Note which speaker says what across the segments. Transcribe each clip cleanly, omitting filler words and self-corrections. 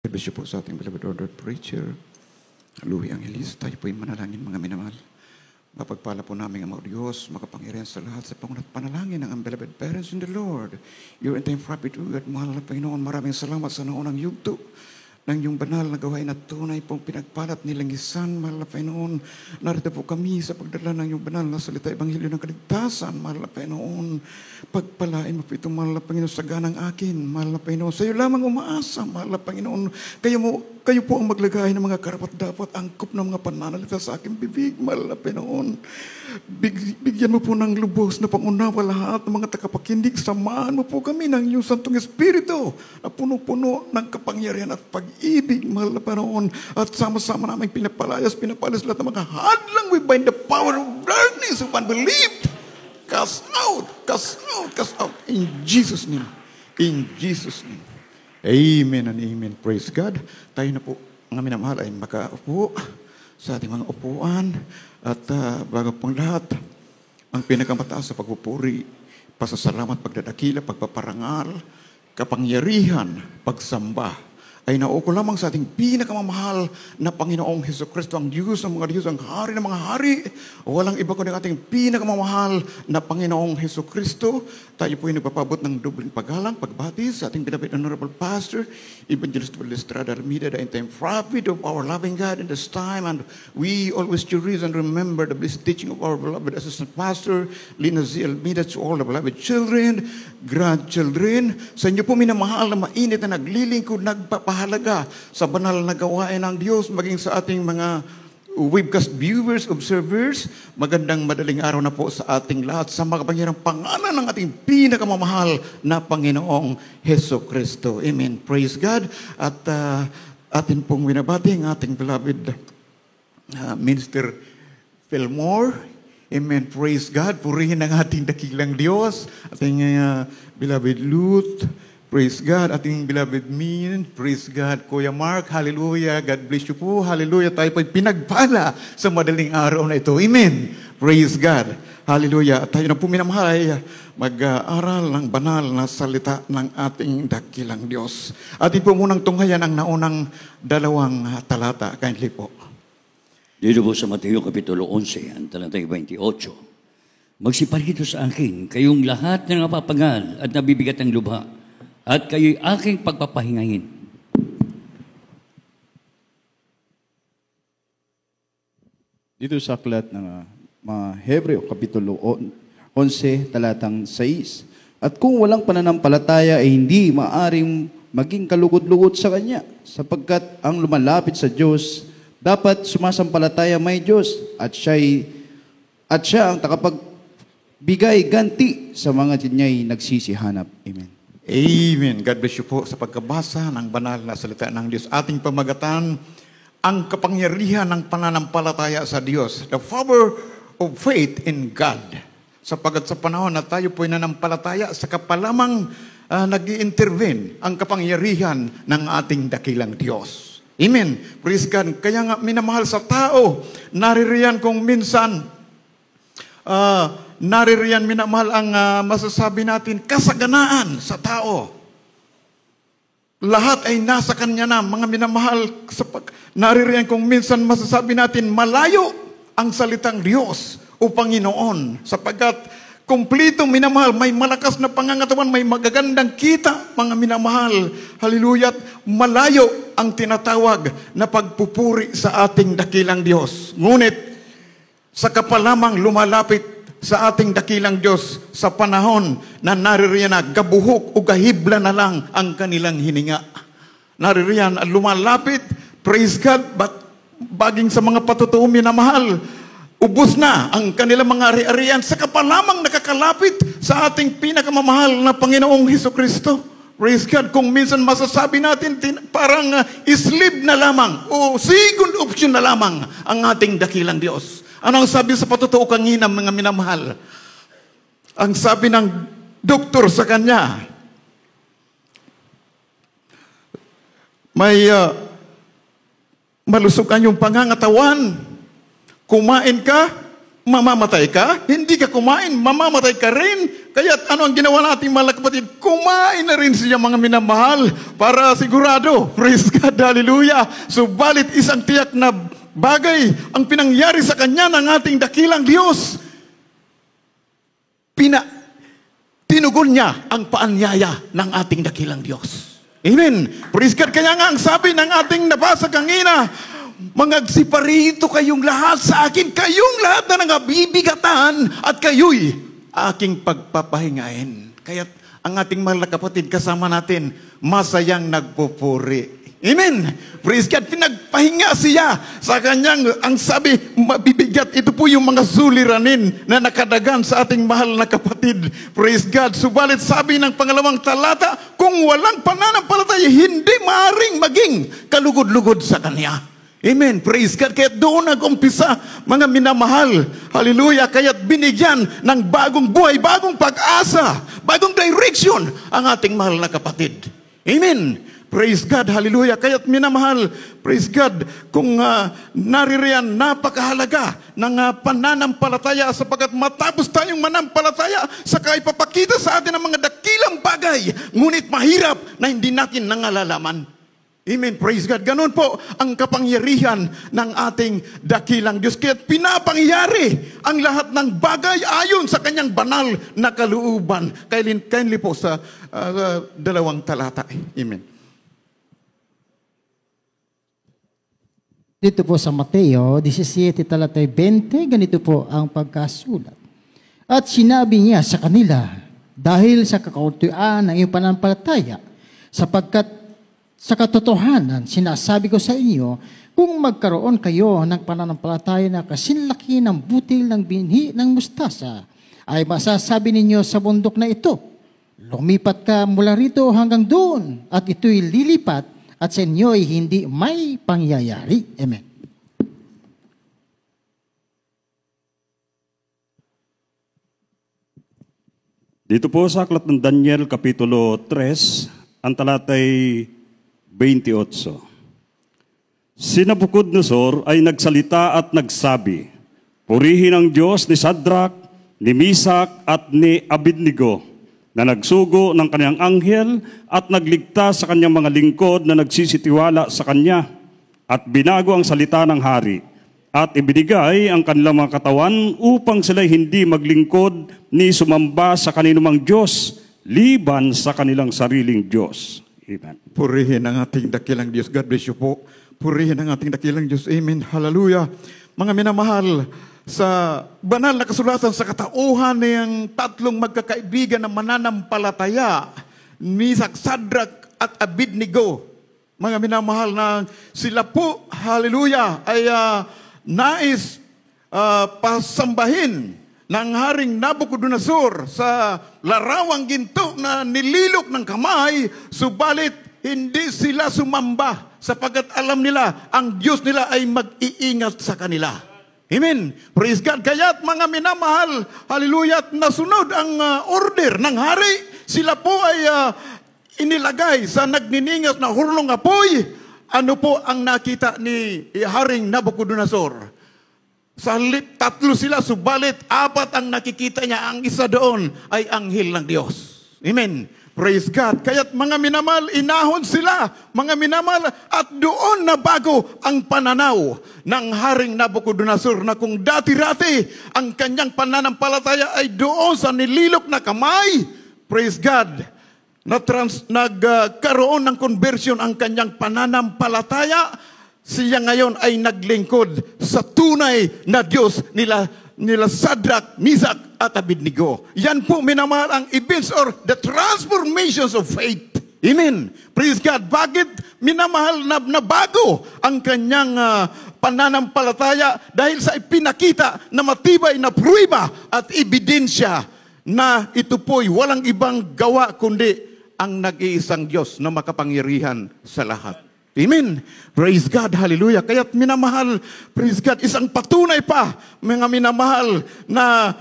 Speaker 1: Bless you po sa ating beloved ordered preacher, Louie Angelis. Tayo po'y manalangin, mga minamahal. Mapagpala po namin ang mga Diyos, makapangyarihan sa lahat sa pangunat panalangin ng ang beloved parents in the Lord. Your entire prophet, God, mahal na Panginoon, maraming salamat sa naunang yugto ng iyong banal na gawain at tunay pong pinagpalat nilang isan, mahal na Panginoon. Narito po kami sa pagdala ng iyong banal na salita, Ebanghelyo ng kaligtasan, mahal na Panginoon. Pagpalain mo po ito, mahal na Panginoon, sa ganang akin, mahal na Panginoon. Sa iyo lamang umaasa, mahal na Panginoon. Kayo po ang maglagay ng mga karapat-dapat, angkop ng mga pananalita sa aking bibig, mahal na Panginoon. Bigyan mo po ng lubos na pangunawa lahat ng mga tagapakinig. Samahan mo po kami ng iyong Santong Espiritu na puno-puno ng kapangyarihan at pag-ibig, mahal na Panginoon. At sama-sama namin pinapalas lahat ng mga hadlang. We bind the power of darkness of unbelief. Cast out. In Jesus' name. In Jesus' name. Amen and amen. Praise God. Tayo na po, mga minamahal, ay makaupo sa ating mga upuan. At bago pong lahat, ang pinakamataas sa pagpupuri, pasasalamat, pagdadakila, pagpaparangal, kapangyarihan, pagsamba, ay nauko lamang sa ating pinakamamahal na Panginoong Hesukristo, ang Diyos ng mga Diyos, ang Hari ng mga Hari. Walang iba kundi ang ating pinakamamahal na Panginoong Hesukristo. Tayo po ay nagpapabot ng dobling paggalang, pagbati sa ating beloved Honorable Pastor, Evangelist Estrada Almeida, the end-time prophet of our loving God in this time. And we always cherish and remember the blessed teaching of our beloved Assistant Pastor, Lina Z. Almeida, to all the beloved children, grandchildren. Sa inyo po minamahal na mainit na naglilingkod, nagpapahalaga sa banal na gawain ng Diyos, maging sa ating mga webcast viewers, observers. Magandang madaling araw na po sa ating lahat sa makapangyarang pangalan ng ating pinakamamahal na Panginoong Hesukristo. Amen. Praise God. At atin pong winabati ang ating beloved Minister Fillmore. Amen. Praise God. Purihin ang ating dakilang Diyos. Ating beloved Ruth. Praise God. Ating beloved Min. Praise God. Kuya Mark. Hallelujah. God bless you po. Hallelujah. Tayo po'y pinagpala sa madaling araw na ito. Amen. Praise God. Hallelujah. At tayo na po minamahal ay mag-aaral ng banal na salita ng ating dakilang Diyos. Atin po munang tunghayan ang naunang dalawang talata. Kindly po.
Speaker 2: Dito po sa Mateo Kapitulo 11, ang talatang 28. Magsiparito sa akin, kayong lahat na napapagal at nabibigat ang lubha, at kayo'y aking pagpapahingahin.
Speaker 3: Dito sa aklat ng mga Hebreo, Kapitulo 11, talatang 6. At kung walang pananampalataya ay hindi maaring maging kalugod-lugod sa Kanya, sapagkat ang lumalapit sa Diyos, dapat sumasampalataya may Diyos, at siya ang takapagbigay ganti sa mga niya'y nagsisihanap. Amen.
Speaker 1: Amen. God bless you po sa pagkabasa ng banal na salita ng Diyos. Ating pamagatan, ang kapangyarihan ng pananampalataya sa Diyos. The power of faith in God. Sapagat sa panahon na tayo po'y nanampalataya, saka pa lamang nag-i-intervene ang kapangyarihan ng ating dakilang Diyos. Amen. Praise God. Kaya nga minamahal sa tao, naririyan kung minsan, naririyan minamahal ang masasabi natin, kasaganaan sa tao. Lahat ay nasa Kanya na, mga minamahal. Naririyan kung minsan masasabi natin, malayo ang salitang Diyos o Panginoon. Sapagkat kumplito minamahal, may malakas na pangangatawan, may magagandang kita, mga minamahal. Hallelujah. Malayo ang tinatawag na pagpupuri sa ating dakilang Diyos. Ngunit, sa kapalamang lumalapit sa ating dakilang Diyos sa panahon na naririyan na gabuhok o gahibla na lang ang kanilang hininga. Naririyan at lumalapit, praise God, but baging sa mga patutuo minamahal, ubos na ang kanilang mga ari-arian sa kapalamang nakakalapit sa ating pinakamamahal na Panginoong Hesukristo. Praise God. Kung minsan masasabi natin parang islib na lamang o second option na lamang ang ating dakilang Diyos. Ano ang sabi sa patutuo kanina, mga minamahal? Ang sabi ng doktor sa kanya, may malusukan yung pangangatawan. Kumain ka, mamamatay ka. Hindi ka kumain, mamamatay ka rin. Kaya't ano ang ginawa natin mga kapatid? Kumain na rin siya mga minamahal para sigurado. Praise God, hallelujah. Subalit isang tiyak na bagay ang pinangyari sa kanya ng ating dakilang Diyos. Tinugon niya ang paanyaya ng ating dakilang Diyos. Amen. Praise God. Kaya nga ang sabi ng ating nabasa kanina, magsiparito kayong lahat sa akin, kayong lahat na nangabibigatan at kayo'y aking pagpapahingain. Kaya ang ating mahal na kapatid kasama natin, masayang nagpupuri. Amen. Praise God. Pinagpahinga siya sa kanyang, ang sabi, mabibigat. Ito po yung mga suliranin na nakadagan sa ating mahal na kapatid. Praise God. Subalit sabi ng pangalawang talata, kung walang pananampalataya, hindi maaring maging kalugod-lugod sa kanya. Amen. Praise God. Kaya doon nag-umpisa, mga minamahal. Hallelujah. Kaya binigyan ng bagong buhay, bagong pag-asa, bagong direction ang ating mahal na kapatid. Amen. Praise God. Hallelujah. Kaya't minamahal, praise God, kung naririyan, napakahalaga ng pananampalataya sapagkat matapos tayong manampalataya, saka ipapakita sa atin ang mga dakilang bagay, ngunit mahirap na hindi natin nangalalaman. Amen. Praise God. Ganon po ang kapangyarihan ng ating dakilang Diyos. Kaya pinapangyari ang lahat ng bagay ayon sa kanyang banal na kalooban. Kindly po sa dalawang talata. Amen.
Speaker 4: Dito po sa Mateo 17, talata 20, ganito po ang pagkasulat. At sinabi niya sa kanila, dahil sa kakauntuan ng iyong pananampalataya, sapagkat sa katotohanan, sinasabi ko sa inyo, kung magkaroon kayo ng pananampalataya na kasinlaki ng butil ng binhi ng mustasa, ay masasabi ninyo sa bundok na ito, lumipat ka mula rito hanggang doon, at ito'y lilipat, at sa inyo'y hindi may pangyayari. Amen.
Speaker 5: Dito po sa aklat ng Daniel, Kapitulo 3, ang talatay 28. Si Nabucodonosor ay nagsalita at nagsabi, purihin ang Diyos ni Sadrach, ni Misak at ni Abednego, na nagsugo ng kanyang anghel at nagligtas sa kanyang mga lingkod na nagsisitiwala sa kanya at binago ang salita ng hari at ibinigay ang kanilang mga katawan upang sila hindi maglingkod ni sumamba sa kaninumang Diyos liban sa kanilang sariling Diyos. Amen.
Speaker 1: Purihin ang ating dakilang Diyos. God bless you po. Purihin ang ating dakilang Diyos. Amen. Hallelujah. Mga minamahal, sa banal na kasulatan sa katauhan ng tatlong magkakaibigan na mananampalataya, Misak, Sadrach at Abednego, mga minamahal, na sila po, hallelujah, ay nais pasambahin ng Haring Nabucodonosor sa larawang ginto na nililok ng kamay, subalit hindi sila sumamba sapagkat alam nila ang Diyos nila ay mag-iingat sa kanila. Amen. Praise God. Kaya't mga minamahal, hallelujah, nasunod ang order ng hari. Sila po ay inilagay sa nagniningas na hurlong apoy. Ano po ang nakita ni Haring Nabucodonosor? Sa halip, 3 sila, subalit 4 ang nakikita niya. Ang isa doon ay anghel ng Diyos. Amen. Praise God. Kaya't mga minamahal, inahon sila, mga minamahal, at doon na bago ang pananaw ng Haring Nabucodonosor na kung dati-rati ang kanyang pananampalataya ay doon sa nililok na kamay. Praise God. Nagkaroon ng conversion ang kanyang pananampalataya. Siya ngayon ay naglingkod sa tunay na Diyos nila Sadrach, Misak at Abednego. Yan po minamahal ang events or the transformations of faith. Amen. Praise God. Bakit minamahal na bago ang kanyang pananampalataya? Dahil sa ipinakita na matibay na pruweba at ebidensya na ito po'y walang ibang gawa kundi ang nag-iisang Diyos na makapangyarihan sa lahat. Amen. Praise God. Hallelujah. Kaya't minamahal, praise God, isang patunay pa, mga minamahal, na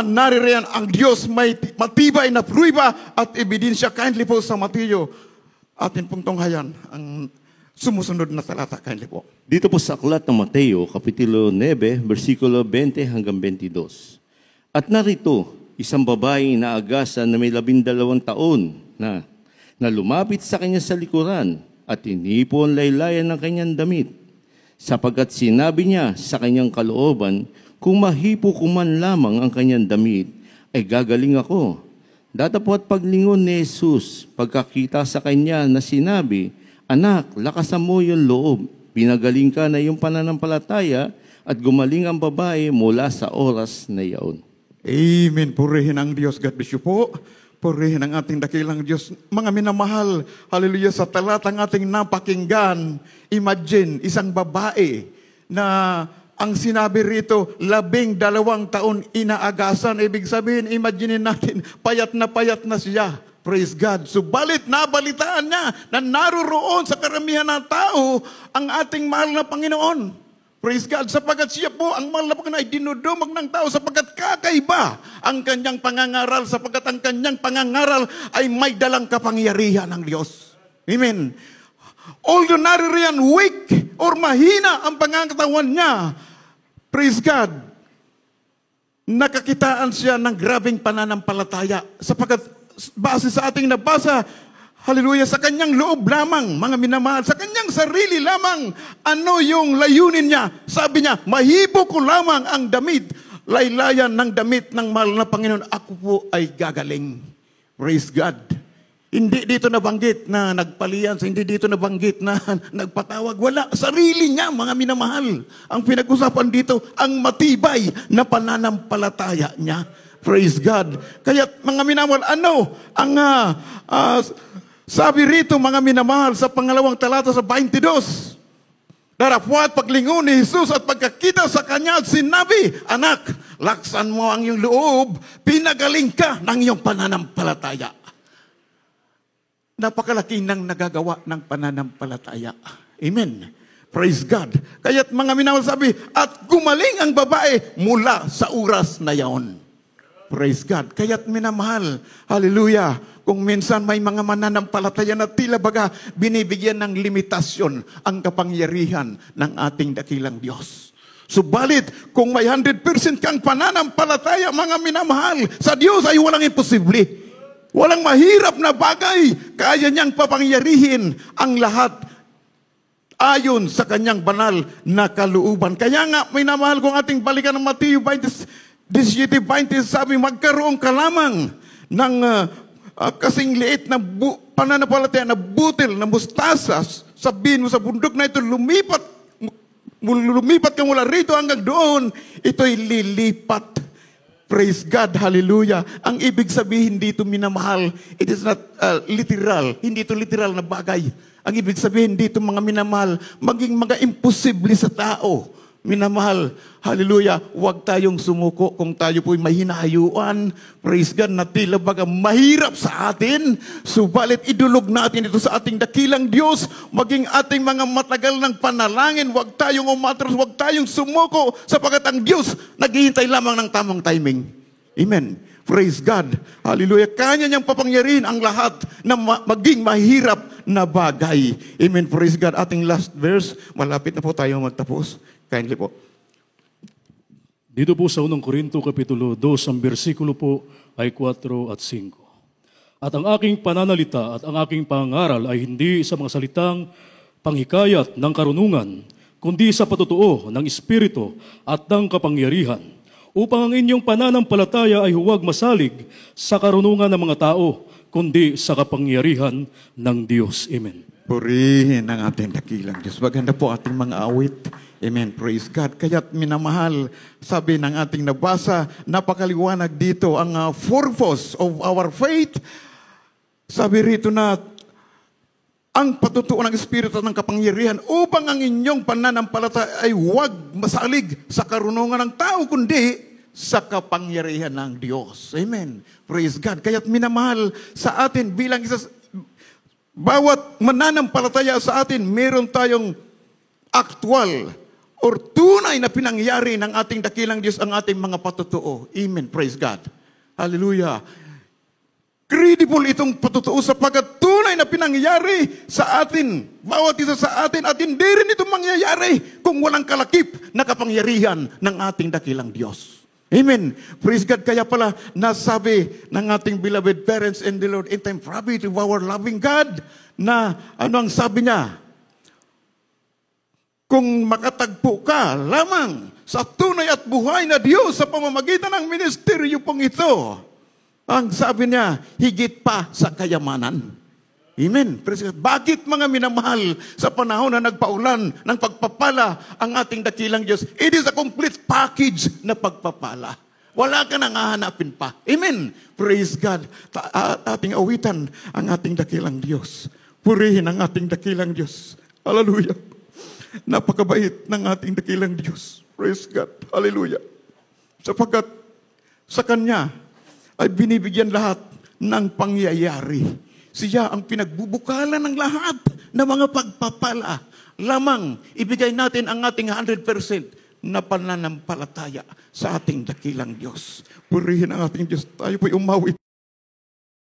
Speaker 1: naririyan ang Diyos may matibay na pruweba at ebidensya. Kindly po sa Mateo, atin pong tunghayan ang sumusunod na talata. Kindly po.
Speaker 6: Dito po sa aklat ng Mateo, Kapitulo 9, versikulo 20 hanggang 22. At narito, isang babae na agasan na may 12 taon na lumapit sa kanya sa likuran at inipon laylayan ng kanyang damit, sapagkat sinabi niya sa kanyang kalooban, kung mahipo ko man lamang ang kanyang damit, ay gagaling ako. Datapwat paglingon ni Jesus, pagkakita sa kanya na sinabi, Anak, lakasan mo yung loob, pinagaling ka na yung pananampalataya at gumaling ang babae mula sa oras na iyon.
Speaker 1: Amen. Purihin ang Diyos. God bless you po. Purihin ang ating dakilang Diyos. Mga minamahal, hallelujah, sa talatang ating napakinggan, imagine, isang babae na ang sinabi rito, 12 taon inaagasan. Ibig sabihin, imagine natin, payat na siya. Praise God. Subalit nabalitaan niya na naroroon sa karamihan ng tao ang ating mahal na Panginoon. Praise God, sapagkat siya po ang mahal na Panginoon ay dinudumog ng tao sapagkat kakaiba ang kanyang pangangaral, sapagkat ang kanyang pangangaral ay may dalang kapangyarihan ng Diyos. Amen. Although naririyan weak or mahina ang pangangatawan niya, praise God, nakakitaan siya ng grabing pananampalataya sapagkat base sa ating nabasa, hallelujah, sa kanyang loob lamang, mga minamahal, sa kanyang sarili lamang, ano yung layunin niya? Sabi niya, mahipo ko lamang ang damit, laylayan ng damit ng mahal na Panginoon, ako po ay gagaling. Praise God. Hindi dito nabanggit na nagpalian, hindi dito nabanggit na nagpatawag. Wala, sarili niya, mga minamahal. Ang pinag-usapan dito, ang matibay na pananampalataya niya. Praise God. Kaya mga minamahal, ano ang sabi rito, mga minamahal, sa pangalawang talata sa 22, darapwat paglingon ni Jesus at pagkakita sa kanya at sinabi, Anak, laksan mo ang iyong loob, pinagaling ka ng iyong pananampalataya. Napakalaki ng nagagawa ng pananampalataya. Amen. Praise God. Kaya't mga minamahal sabi, at gumaling ang babae mula sa oras na yaon. Praise God. Kaya't minamahal, hallelujah, kung minsan may mga mananampalataya na tila baga binibigyan ng limitasyon ang kapangyarihan ng ating dakilang Diyos. Subalit, kung may 100% kang pananampalataya, mga minamahal, sa Diyos ay walang imposible. Walang mahirap na bagay. Kaya niyang papangyarihin ang lahat ayon sa kanyang banal na kalooban. Kaya nga, minamahal, kung ating balikan ng Mateo 17:20, sabi, magkaroon ka lamang ng kasing liit na pananampalataya na butil na mustasas, sabihin mo sa bundok na ito, lumipat ka mula rito hanggang doon, ito'y lilipat. Praise God, hallelujah. Ang ibig sabihin dito, minamahal, it is not literal, hindi ito literal na bagay. Ang ibig sabihin dito, mga minamahal, maging mga imposible sa tao. Minamahal, hallelujah, huwag tayong sumuko kung tayo po'y may hinahayuan. Praise God, na tila baga mahirap sa atin. Subalit idulog natin ito sa ating dakilang Diyos. Maging ating mga matagal ng panalangin, huwag tayong umatras, huwag tayong sumuko, sapagkat ang Diyos naghihintay lamang ng tamang timing. Amen. Praise God. Hallelujah. Kanya niyang papangyarihin ang lahat na maging mahirap na bagay. Amen. Praise God. Ating last verse, malapit na po tayo magtapos. Kindly po.
Speaker 7: Dito po sa 1 Korinto Kapitulo 2, ang bersikulo po ay 4 at 5. At ang aking pananalita at ang aking pangaral ay hindi sa mga salitang panghikayat ng karunungan, kundi sa patutuo ng Espiritu at ng kapangyarihan, upang ang inyong pananampalataya ay huwag masalig sa karunungan ng mga tao, kundi sa kapangyarihan ng Diyos. Amen.
Speaker 1: Purihin ang ating dakilang Diyos. Maganda po ating mga awit. Amen. Praise God. Kaya't minamahal, sabi ng ating nabasa, napakaliwanag dito ang purpose of our faith. Sabi rito na ang patutuo ng Espiritu at ng kapangyarihan upang ang inyong pananampalataya ay huwag masalig sa karunungan ng tao, kundi sa kapangyarihan ng Diyos. Amen. Praise God. Kaya't minamahal sa atin bilang isa, bawat mananampalataya sa atin, meron tayong actual or tunay na pinangyari ng ating dakilang Diyos ang ating mga patutuo. Amen. Praise God. Hallelujah. Credible itong patutuo sapagkat tunay na pinangyari sa atin, bawat isa sa atin, at hindi rin ito mangyayari kung walang kalakip na kapangyarihan ng ating dakilang Diyos. Amen. Praise God. Kaya pala nasabi ng ating beloved parents in the Lord, in time prabi to our loving God, na ano ang sabi niya? Kung makatagpo ka lamang sa tunay at buhay na Diyos sa pamamagitan ng ministeryo pong ito, ang sabi niya, higit pa sa kayamanan. Amen. Praise God. Bakit mga minamahal sa panahon na nagpaulan ng pagpapala ang ating dakilang Diyos? It is a complete package na pagpapala. Wala ka nang hahanapin pa. Amen. Praise God. Ating awitan ang ating dakilang Diyos. Purihin ang ating dakilang Diyos. Hallelujah. Napakabait ng ating dakilang Diyos. Praise God. Hallelujah. Sapagkat sa Kanya ay binibigyan lahat ng pangyayari. Siya ang pinagbubukalan ng lahat ng mga pagpapala. Lamang ibigay natin ang ating 100% na pananampalataya sa ating dakilang Diyos. Purihin ang ating Diyos. Tayo po'y umawit.